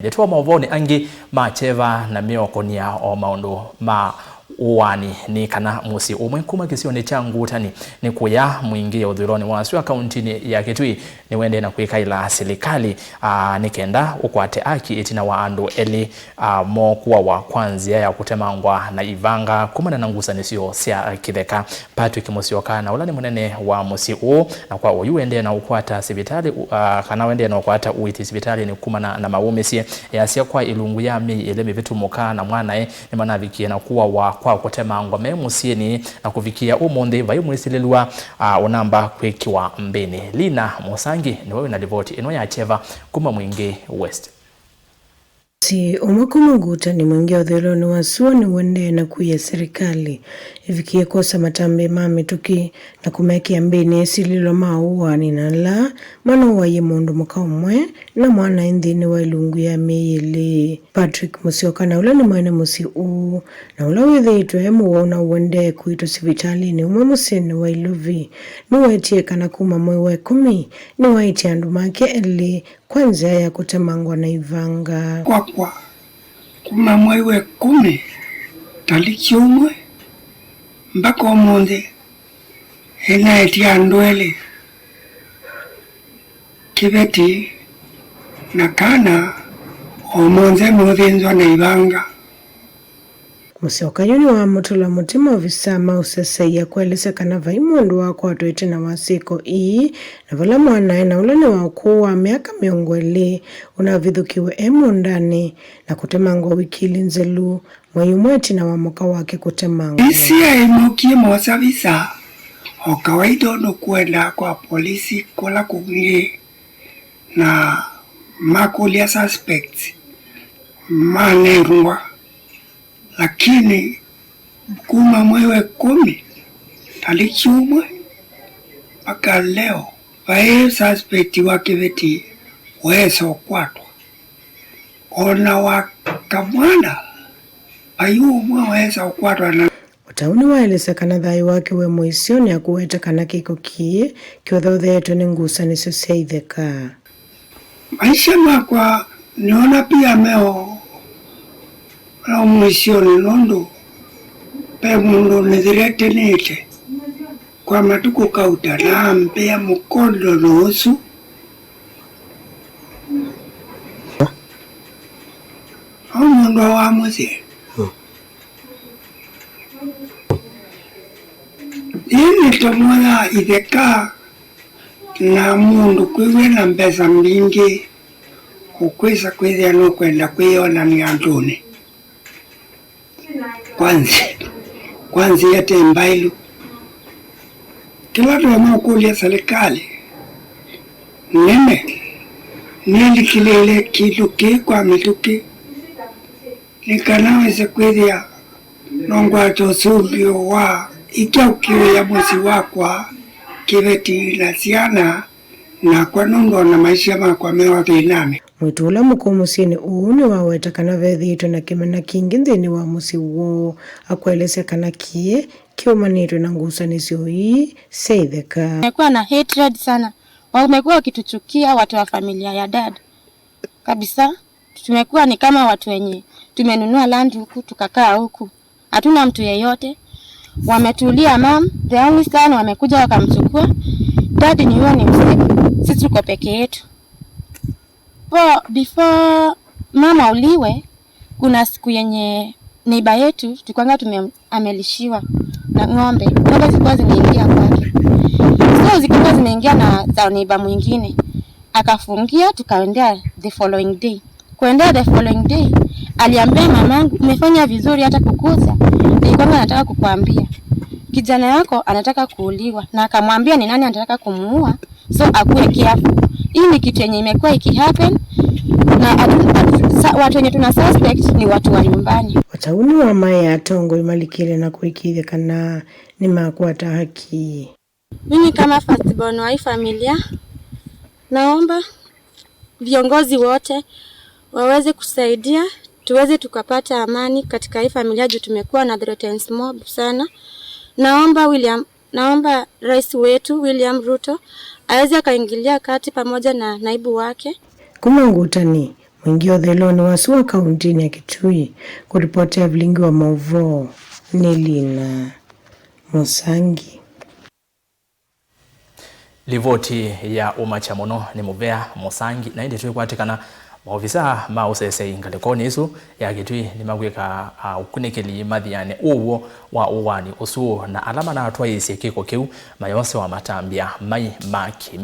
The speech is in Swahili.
Yetuwa mauvoni angi macheva na miokonia o maundu ma uwani ni kana musi umwe kuma kisione changu tani ni kuya mwingi ya udhironi wanasiwa kauntini ya Kitui ni wende na kuika ila serikali nikenda ukwate aki itina wa andu eli mo kuwa wa kwanzia ya kutemangwa na ivanga kumana na ngusa nisio sia kitheka Patrick Musioka na ulani munene wa musi u na kwa uyu wende na ukwata sibitali kana wende na ukwata uiti sibitali ni kumana na maumisi ya siya kwa ilungu ya mi ilemi vitu muka na mwanae ni manavikia na kuwa wa kwa kutemangwa memusieni na kufikia umonde vayo mwisililwa unamba kwekiwa mbeni. Lina Musangi ni wewe na devoti ino ya cheva kuma Mwingi West. Si umakumunguta ni mwingi wa dhironi wasuwa ni wende na kuya serikali ifikie kosa matambe mame tuki na kumeki ya mbeni esililo mauwa ni nala mano wa ye mundu muka umwe na mwana indhini wa ilungu ya meili. Patrick Musioka na ula ni mwene musi uu na ula wethe ito hemu wauna wende kuito sivitali ni umamusini wa iluvi ni waitie kana kuma mwewe 10 ni waitie andumake eli kwanza ya kutemangwa na ivanga kwa kuma mwewe 10 taliki umwe mpaka omonde ena etia ndwele kibeti na kana omonze muthinzwa na ivanga. Musioka yuni wa mutula mutima ofisa mausesa ya kueleza kana vaimundu wako watoite na wasiko na vala mwanae na ulani wakuwa miaka miongwele unavithukiwe ndani na kutemangwa wikili nzelu mwayumweti na wamuka wake kutemangwa. Isi ya imukie mosa visa o kawaida no kuenda kwa polisi kola kugie na makulia suspects manerwa lakini kuma mwewe 10 taliki umwe mpaka leo vae suspect wake veti weso kwatwa ona wakamwana ayu umwe weso kwatwa na utauni waeleza kana thai wake we muisioni ya kuweta kana kiko kie kiothauthe yetu ni ngusa niso seitheka. Maisha makwa niona pia meo na mwisioni nondo pe mundu nithirete nite kwa matuku kauta na mpea mukondo nusu mundu wa muzi ini tomwela itheka na mundu kwiwe na mbesa mbingi ukwisa kwithia no kwenda kwiona ni anduni kwanzi yete mbailu kila tuwa kulia serikali nene nili kilele kiluki kwa mituki nikanaweze kwithia nongwa tosuvio wa ikia ukiwe ya mwezi wakwa kiveti na siana na kwa nungo na maisha makwa mewa teinami. Mwitula muko musini uuni waweta kana vethito na kimena kingi nthini wa musi uo akwelese kana kie kiumanitwe na ngusanisio hii seitheka. Tumekuwa na hatred sana. Wamekuwa wakituchukia watu wa familia ya dad. Kabisa. Tumekuwa ni kama watu wenye tumenunua land huku tukakaa huku. Hatuna mtu yeyote. Wametulia mam, the only son wamekuja wakamchukua. Dad ni huyo ni mzee. Sisi tuko peke yetu. Before mama uliwe, kuna siku yenye neiba yetu tukwanga amelishiwa na ng'ombe. Ng'ombe zilikuwa zimeingia kwake. So zilikuwa zimeingia na za neiba mwingine. Akafungia tukaendea the following day. Kuendea the following day, aliambia mamangu, umefanya vizuri hata kukuza. Nilikuwa nataka kukuambia. Kijana yako anataka kuuliwa na akamwambia ni nani anataka kumuua. So akuwe careful. Hii ni kitu yenye imekuwa ikihappen na watu wenye tuna suspect ni watu wa nyumbani. Watauni wa maya atongo imalikile na kuikile kana ni makuata haki. Mimi kama firstborn wa hii familia naomba viongozi wote waweze kusaidia tuweze tukapata amani katika hii familia juu tumekuwa na threats mob sana. Naomba rais wetu William Ruto aweze akaingilia kati pamoja na naibu wake. Kumangutani mwingi otheloni wasua kauntini ya Kitui. Kuripotia Vilingi wa Mauvoo, Nelina Musangi. Livoti ya umacha muno ni Muvea Musangi na indi tukwatikana maofisa ma usese ingalekoni isu ya Kitui ni magwika ukunikeli mathiane uwo wa uwani usuo na alama na atwa isi kiko kiu mayonse wa matambia mai maki